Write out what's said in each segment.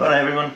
Right everyone,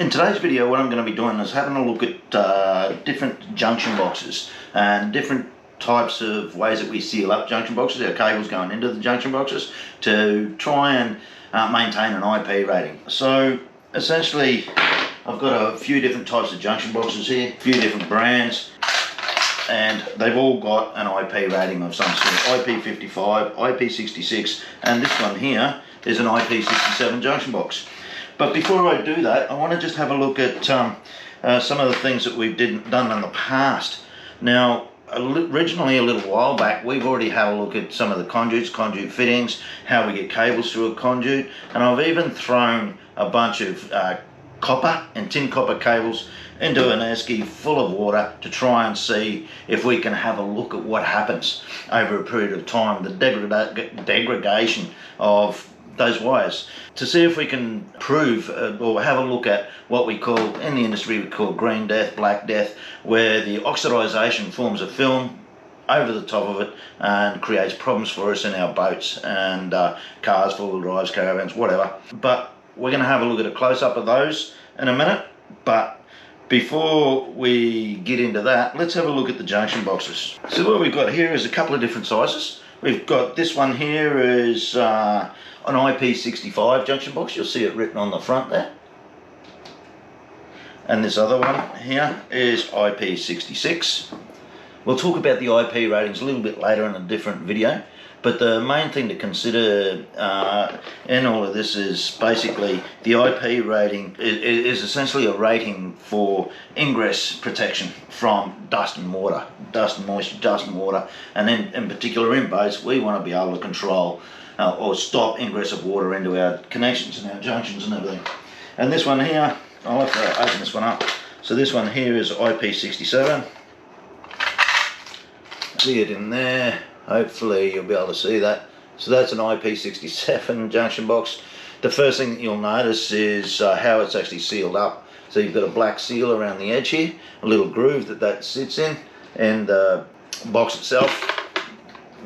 in today's video what I'm going to be doing is having a look at different junction boxes and different types of ways that we seal up junction boxes, our cables going into the junction boxes, to try and maintain an IP rating. So essentially I've got a few different types of junction boxes here, a few different brands, and they've all got an IP rating of some sort. IP55, IP66, and this one here is an IP67 junction box. But before I do that, I want to just have a look at some of the things that we've done in the past. Now, originally a little while back, we've already had a look at some of the conduit fittings, how we get cables through a conduit, and I've even thrown a bunch of copper and tin copper cables into an esky full of water to try and see if we can have a look at what happens over a period of time, the degradation of those wires, to see if we can prove or have a look at what we call, in the industry we call green death, black death, where the oxidization forms a film over the top of it and creates problems for us in our boats and cars, four-wheel drives, caravans, whatever. But we're going to have a look at a close-up of those in a minute. But before we get into that, let's have a look at the junction boxes. So what we've got here is a couple of different sizes. We've got this one here is an IP65 junction box. You'll see it written on the front there. And this other one here is IP66. We'll talk about the IP ratings a little bit later in a different video. But the main thing to consider in all of this is basically the IP rating is essentially a rating for ingress protection from dust and water, dust and moisture, dust and water, and then in particular in boats we want to be able to control or stop ingress of water into our connections and our junctions and everything. And this one here, I'll have to open this one up. So this one here is IP67. See it in there. Hopefully you'll be able to see that. So that's an IP67 junction box. The first thing that you'll notice is how it's actually sealed up. So you've got a black seal around the edge here, a little groove that sits in, and the box itself,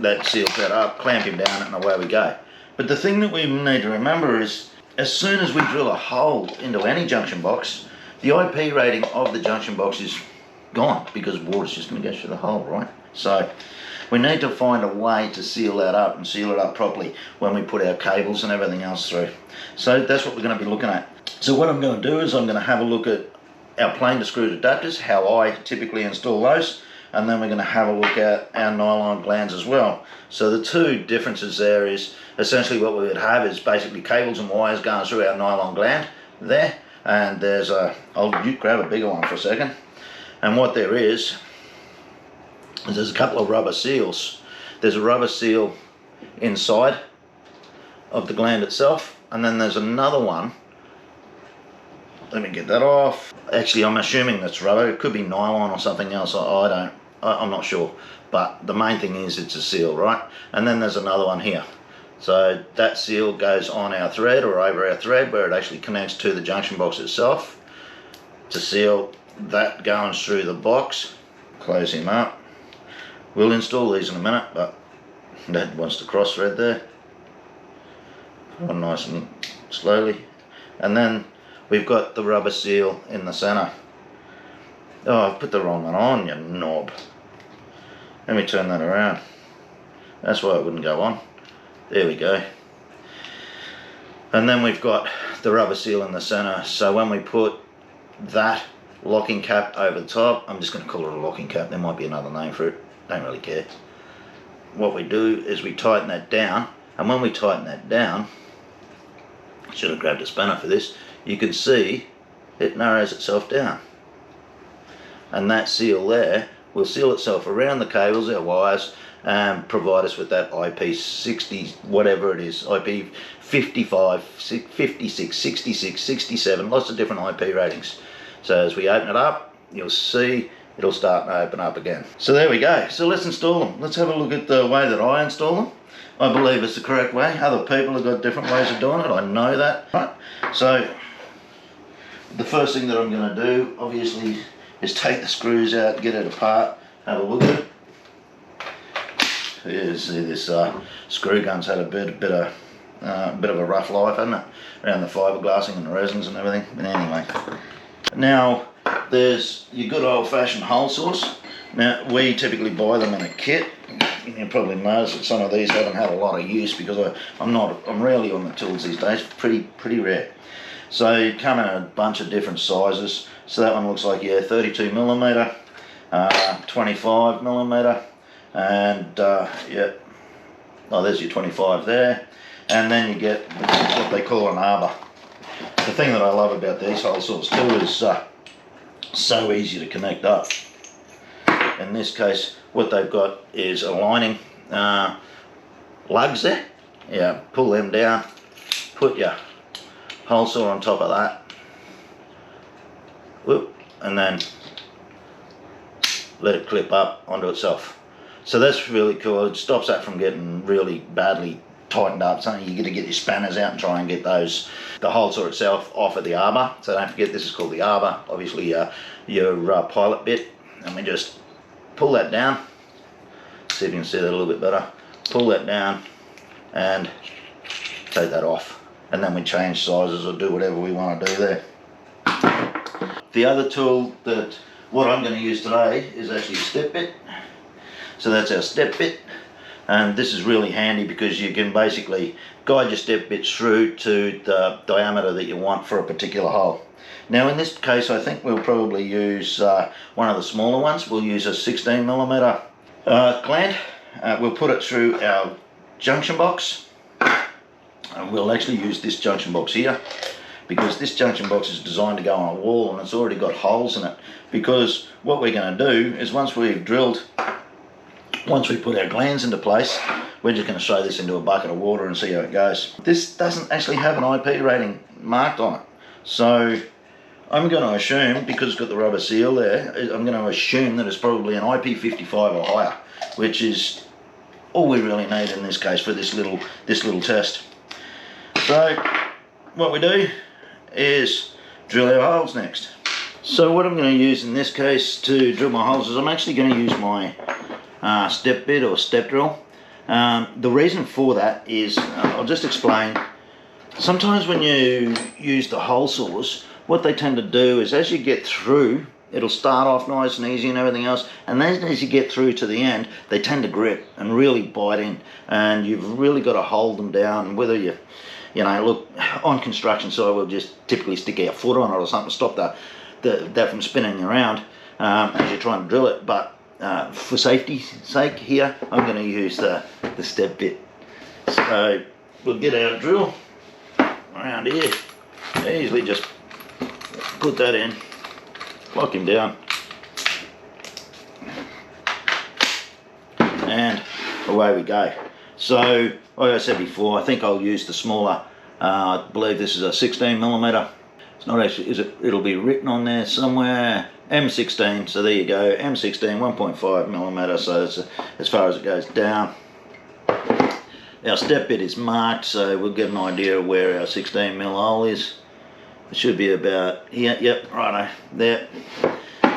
that seals that up, clamp him down, and away we go. But the thing that we need to remember is, as soon as we drill a hole into any junction box, the IP rating of the junction box is gone, because water's just going to go through the hole, right? So we need to find a way to seal that up and seal it up properly when we put our cables and everything else through. So that's what we're going to be looking at. So what I'm going to do is I'm going to have a look at our plain to screwed adapters, how I typically install those, and then we're going to have a look at our nylon glands as well. So the two differences there is essentially what we would have is basically cables and wires going through our nylon gland there, and there's I'll grab a bigger one for a second, and what there is there's a couple of rubber seals. There's a rubber seal inside of the gland itself, and then there's another one. Let me get that off. Actually, I'm assuming that's rubber. It could be nylon or something else. I'm not sure. But the main thing is it's a seal, right? And then there's another one here. So that seal goes on our thread or over our thread where it actually connects to the junction box itself to seal that going through the box. Close him up. We'll install these in a minute, but Dad wants to cross thread there. Put nice and slowly. And then we've got the rubber seal in the center. Oh, I've put the wrong one on, you knob. Let me turn that around. That's why it wouldn't go on. There we go. And then we've got the rubber seal in the center. So when we put that locking cap over the top, I'm just going to call it a locking cap. There might be another name for it. Don't really care. What we do is we tighten that down, and when we tighten that down, I should have grabbed a spanner for this, you can see it narrows itself down, and that seal there will seal itself around the cables, our wires, and provide us with that IP60 whatever it is, IP55, 56, 66, 67, lots of different IP ratings. So as we open it up, you'll see it'll start to open up again. So there we go. So let's install them. Let's have a look at the way that I install them. I believe it's the correct way. Other people have got different ways of doing it. I know that. Right. So the first thing that I'm going to do, obviously, is take the screws out, get it apart, have a look at it. You see this screw gun's had a bit of a rough life, hasn't it? around the fiberglassing and the resins and everything. But anyway, now there's your good old-fashioned hole saws. Now we typically buy them in a kit. You probably notice that some of these haven't had a lot of use because I'm rarely on the tools these days. Pretty rare. So you come in a bunch of different sizes. So that one looks like, yeah, 32mm, 25mm, and yeah, oh, there's your 25 there. And then you get what they call an arbor. The thing that I love about these hole saws too is so easy to connect up. In this case, what they've got is aligning lugs there. Yeah, pull them down, put your hole saw on top of that, whoop, and then let it clip up onto itself. So that's really cool. It stops that from getting really badly tightened up. So you got to get your spanners out and try and get the hole saw itself off of the arbor. So don't forget, this is called the arbor. Obviously your pilot bit, and we just pull that down. See if you can see that a little bit better. Pull that down and take that off, and then we change sizes or do whatever we want to do there. The other tool that what I'm going to use today is actually a step bit. So that's our step bit, and this is really handy because you can basically guide your step bits through to the diameter that you want for a particular hole. Now in this case, I think we'll probably use one of the smaller ones. We'll use a 16mm gland. We'll put it through our junction box. And we'll actually use this junction box here, because this junction box is designed to go on a wall and it's already got holes in it. Because what we're going to do is once we put our glands into place, we're just going to throw this into a bucket of water and see how it goes. This doesn't actually have an IP rating marked on it. So I'm going to assume, because it's got the rubber seal there, I'm going to assume that it's probably an IP55 or higher, which is all we really need in this case for this little test. So what we do is drill our holes next. So what I'm going to use in this case to drill my holes is I'm actually going to use my step bit or step drill. The reason for that is, I'll just explain. Sometimes when you use the hole saws, what they tend to do is as you get through, it'll start off nice and easy and everything else, and then as you get through to the end, they tend to grip and really bite in, and you've really got to hold them down. Whether you know, look, on construction site, we'll just typically stick our foot on it or something to stop that from spinning around as you're trying to drill it. But for safety's sake here, I'm going to use the step bit. So we'll get our drill around here, easily just put that in, lock him down, and away we go. So like I said before, I think I'll use the smaller, I believe this is a 16mm. It's not actually, it'll be written on there somewhere, M16, so there you go, M16, 1.5mm, so that's as far as it goes down. Our step bit is marked, so we'll get an idea of where our 16mm hole is. It should be about here, yep, righto, there.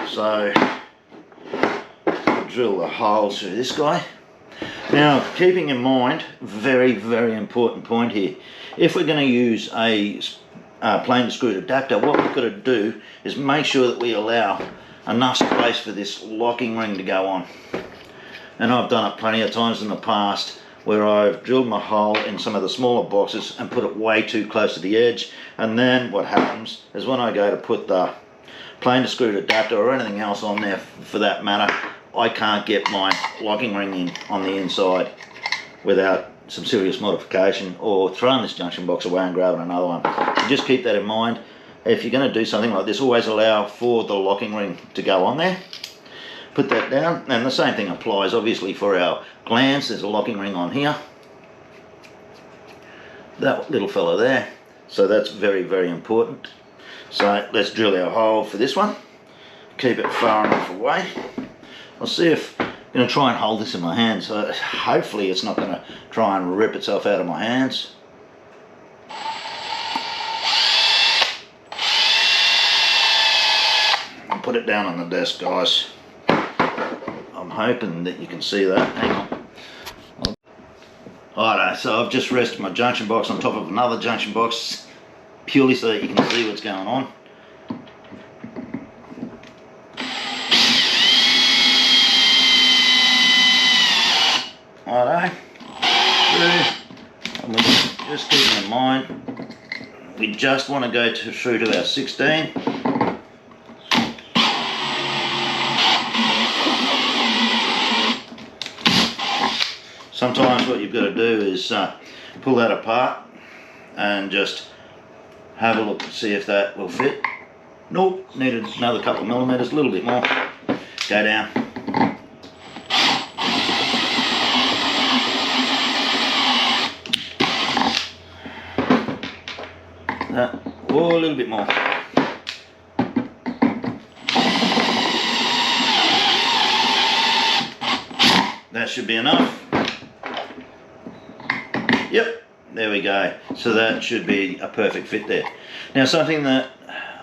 So, drill the hole through this guy. Now, keeping in mind, very, very important point here, if we're going to use a plain screwed adapter, what we've got to do is make sure that we allow enough space for this locking ring to go on. And I've done it plenty of times in the past where I've drilled my hole in some of the smaller boxes and put it way too close to the edge, and then what happens is when I go to put the plain screwed adapter or anything else on there for that matter, I can't get my locking ring in on the inside without some serious modification or throwing this junction box away and grabbing another one. So just keep that in mind. If you're going to do something like this, always allow for the locking ring to go on there. Put that down, and the same thing applies obviously for our glands. There's a locking ring on here, that little fella there, so that's very, very important. So let's drill our hole for this one, keep it far enough away. I'll see if I'm going to try and hold this in my hand, so hopefully it's not going to try and rip itself out of my hands. I'll put it down on the desk, guys. I'm hoping that you can see that. Hang on. Alright, so I've just rested my junction box on top of another junction box. purely so that you can see what's going on. Righto. And we just keep in mind, we just want to go through to our 16. Sometimes what you've got to do is pull that apart and just have a look and see if that will fit. Nope, needed another couple of millimeters, a little bit more. Go down. Oh, a little bit more. That should be enough. Yep, there we go. So that should be a perfect fit there. Now something that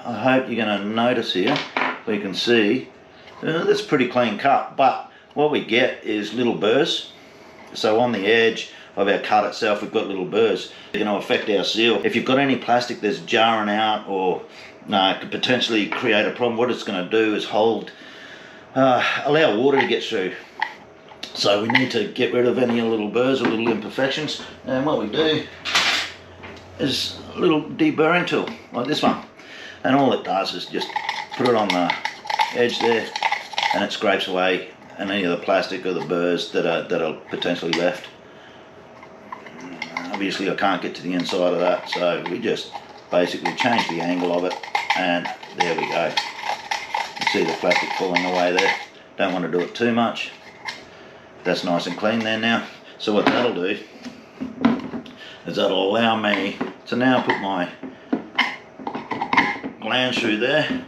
I hope you're going to notice here, we can see that's pretty clean cut, but what we get is little burrs. So on the edge of our cut itself, we've got little burrs. They're going to affect our seal. If you've got any plastic that's jarring out or could potentially create a problem, what it's going to do is allow water to get through. So we need to get rid of any little burrs or little imperfections, and what we do is a little deburring tool like this one, and all it does is just put it on the edge there and it scrapes away any of the plastic or the burrs that are potentially left. Obviously I can't get to the inside of that, so we just basically change the angle of it, and there we go. You see the plastic falling away there. Don't want to do it too much. That's nice and clean there now. So what that'll do is that'll allow me to now put my gland through there.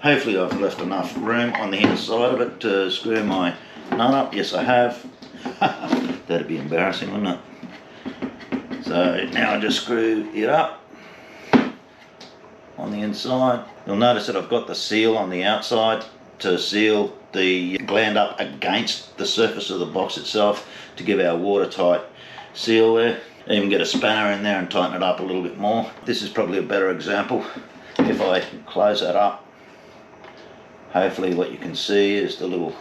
Hopefully I've left enough room on the inside of it to screw my nut up. Yes, I have. That'd be embarrassing, wouldn't it? So now I just screw it up on the inside. You'll notice that I've got the seal on the outside to seal the gland up against the surface of the box itself to give our watertight seal there. Even get a spanner in there and tighten it up a little bit more. This is probably a better example. If I close that up, hopefully what you can see is the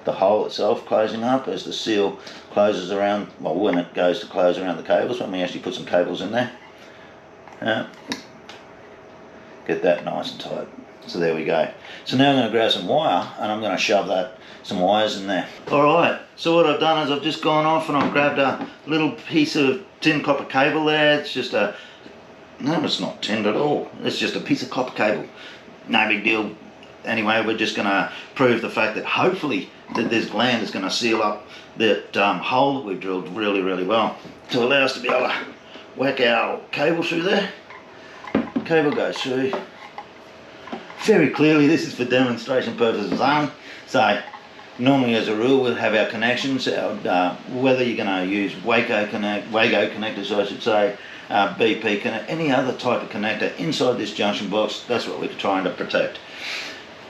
hole itself closing up as the seal closes around, well, when it goes to close around the cables, when we actually put some cables in there. Get that nice and tight. So there we go. So now I'm going to grab some wire and I'm going to shove some wires in there. Alright, so what I've done is I've just gone off and I've grabbed a little piece of tin copper cable there. It's just no, it's not tinned at all. It's just a piece of copper cable. No big deal. Anyway, we're just going to prove the fact that hopefully that this gland is going to seal up that hole that we've drilled really, really well to allow us to be able to whack our cable through there. Cable goes through. Very clearly, this is for demonstration purposes only. So normally as a rule we'll have our connections, whether you're going to use Wago connectors I should say, BP connector, any other type of connector inside this junction box, that's what we're trying to protect.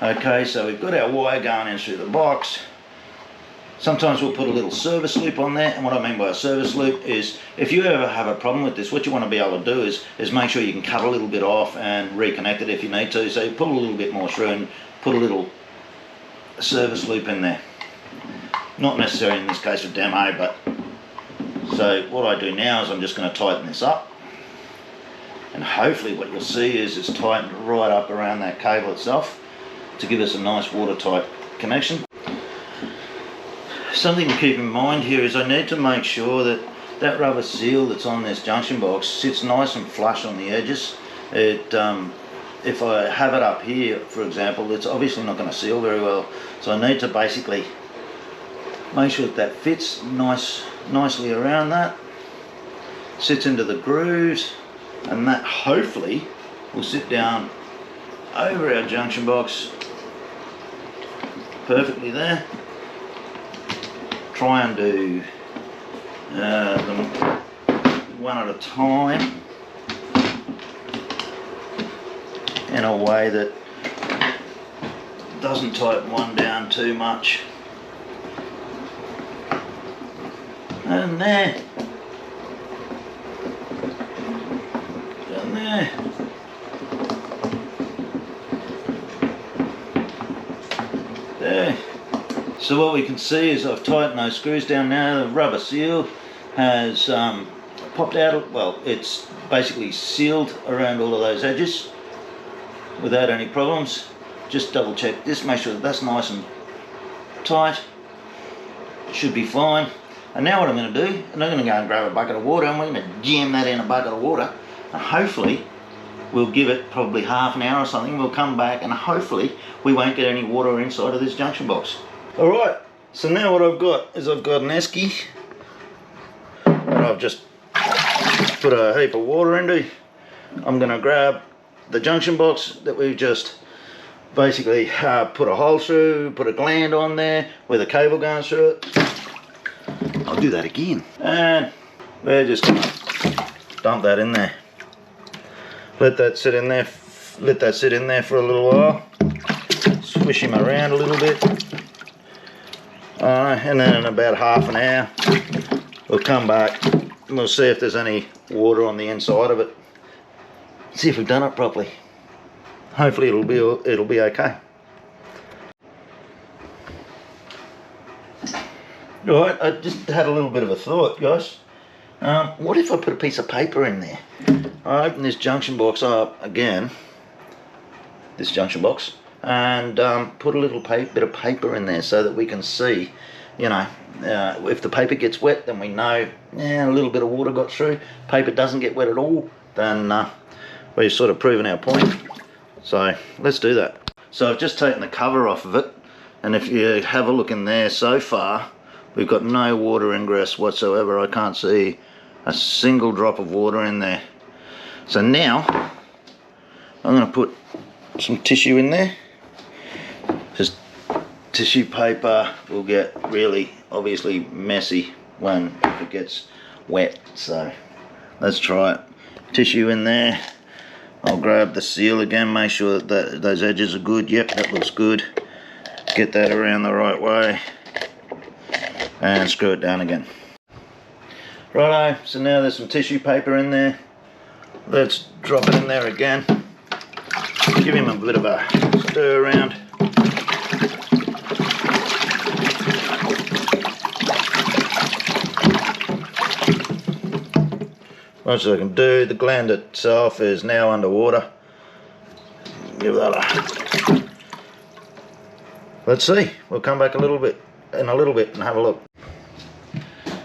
Okay, so we've got our wire going in through the box. Sometimes we'll put a little service loop on there, and what I mean by a service loop is if you ever have a problem with this, what you want to be able to do is make sure you can cut a little bit off and reconnect it if you need to. So you pull a little bit more through and put a little service loop in there. Not necessarily in this case for demo, but so what I do now is I'm just going to tighten this up, and hopefully what you'll see is it's tightened right up around that cable itself to give us a nice watertight connection. Something to keep in mind here is I need to make sure that that rubber seal that's on this junction box sits nice and flush on the edges. If I have it up here, for example, it's obviously not going to seal very well. So I need to basically make sure that fits nicely around that, sits into the grooves, and that hopefully will sit down over our junction box perfectly there. Try and do them one at a time in a way that doesn't tighten one down too much. And there. Down there. There. So what we can see is I've tightened those screws down now. The rubber seal has popped out. Well, it's basically sealed around all of those edges without any problems. Just double check this, make sure that that's nice and tight. Should be fine. And now what I'm going to do, I'm going to go and grab a bucket of water, and we're going to jam that in a bucket of water, and hopefully we'll give it probably half an hour or something. We'll come back and hopefully we won't get any water inside of this junction box. Alright, so now what I've got is I've got an esky that I've just put a heap of water into. I'm going to grab the junction box that we've just basically put a hole through, put a gland on there with a cable going through it. I'll do that again. And we're just going to dump that in there. Let that sit in there. Let that sit in there for a little while. Swish him around a little bit. And then in about half an hour, we'll come back and we'll see if there's any water on the inside of it. See if we've done it properly. Hopefully it'll be okay. Right, I just had a little bit of a thought, guys. What if I put a piece of paper in there? I open this junction box up again, this junction box, and put a little bit of paper in there so that we can see, you know, if the paper gets wet, then we know a little bit of water got through. Paper doesn't get wet at all, then we've sort of proven our point. So let's do that. So I've just taken the cover off of it, and if you have a look in there, so far we've got no water ingress whatsoever. I can't see a single drop of water in there. So now I'm going to put some tissue in there, because tissue paper will get really obviously messy if it gets wet. So let's try it. Tissue in there. I'll grab the seal again, make sure that those edges are good. Yep, that looks good. Get that around the right way and screw it down again. Righto, so now there's some tissue paper in there. Let's drop it in there again. Give him a bit of a stir around. Much as I can do. The gland itself is now underwater. Give that a... Let's see. We'll come back in a little bit and have a look.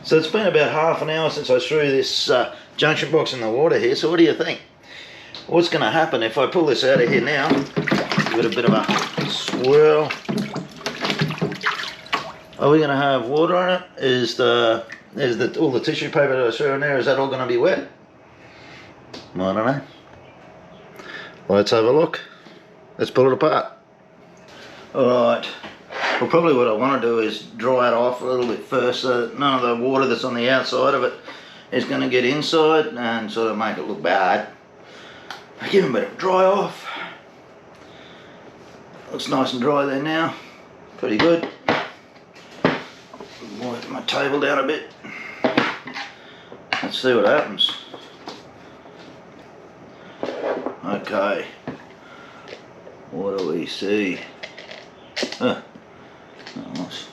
So it's been about half an hour since I threw this junction box in the water here. So what do you think? What's going to happen if I pull this out of here now? Give it a bit of a swirl. Are we going to have water on it? Is all the tissue paper that I threw in there, is that all going to be wet? I don't know. Let's have a look. Let's pull it apart. Alright. Well, probably what I want to do is dry it off a little bit first, so that none of the water that's on the outside of it is going to get inside and sort of make it look bad. Give it a bit of dry off. Looks nice and dry there now. Pretty good. Wipe my table down a bit. Let's see what happens. Okay. What do we see? Nice.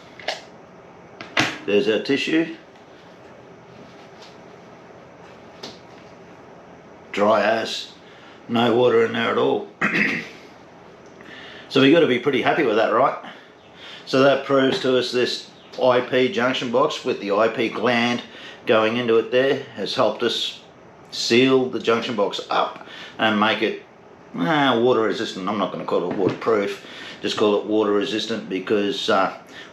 There's our tissue. Dry as. No water in there at all. So we've got to be pretty happy with that, right? So that proves to us this IP junction box with the IP gland going into it there has helped us seal the junction box up and make it water resistant. I'm not going to call it waterproof, just call it water resistant, because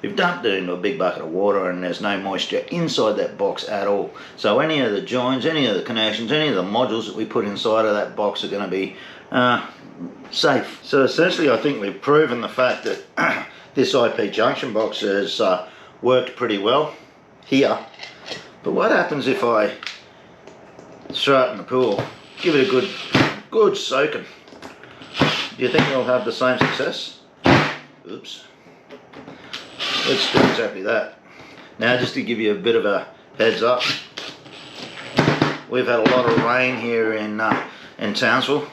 we've dumped it into a big bucket of water and there's no moisture inside that box at all. So any of the joins, any of the connections, any of the modules that we put inside of that box are going to be safe. So essentially I think we've proven the fact that this IP junction box has worked pretty well here. But what happens if I throw it in the pool, give it a good soaking? Do you think it'll have the same success? Oops. Let's do exactly that. Now, just to give you a bit of a heads up, we've had a lot of rain here in Townsville.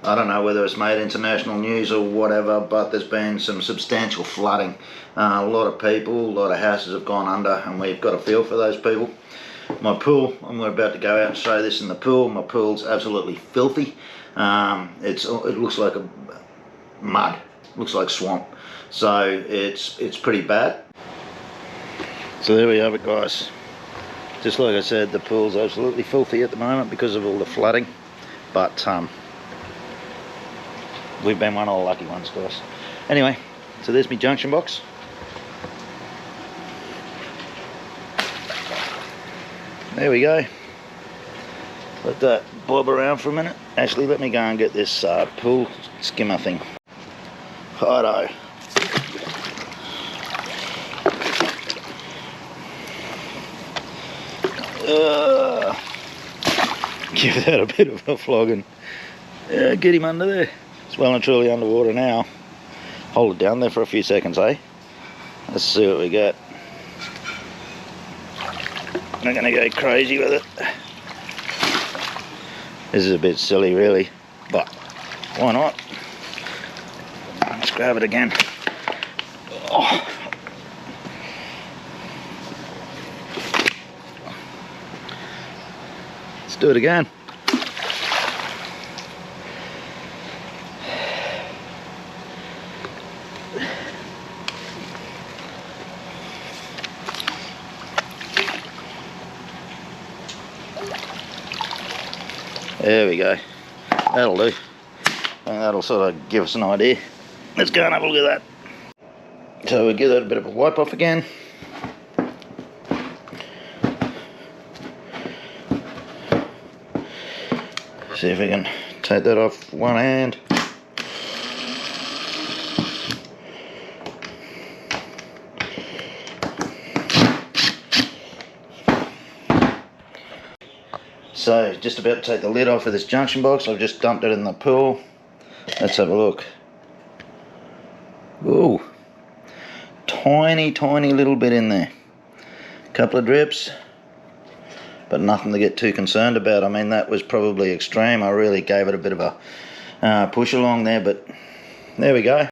I don't know whether it's made international news or whatever, but there's been some substantial flooding. A lot of people, a lot of houses have gone under, and we've got a feel for those people. My pool, we're about to go out and show this in the pool. My pool's absolutely filthy. It looks like a mud, looks like swamp. So it's pretty bad. So there we have it, guys. Just like I said, the pool's absolutely filthy at the moment because of all the flooding. But we've been one of the lucky ones, guys. Anyway, so there's my junction box. There we go. Let that bob around for a minute. Actually, let me go and get this pool skimmer thing. Righto. Give that a bit of a flogging. Get him under there. It's well and truly underwater now. Hold it down there for a few seconds, eh? Let's see what we get. I'm not going to go crazy with it. This is a bit silly, really, but why not? Let's grab it again. Oh. Let's do it again. There we go. That'll do. And that'll sort of give us an idea. Let's go and have a look at that. So we'll give that a bit of a wipe off again. See if we can take that off one hand. So just about to take the lid off of this junction box. I've just dumped it in the pool. Let's have a look. Ooh, tiny little bit in there. Couple of drips, but nothing to get too concerned about. I mean, that was probably extreme. I really gave it a bit of a push along there, but there we go.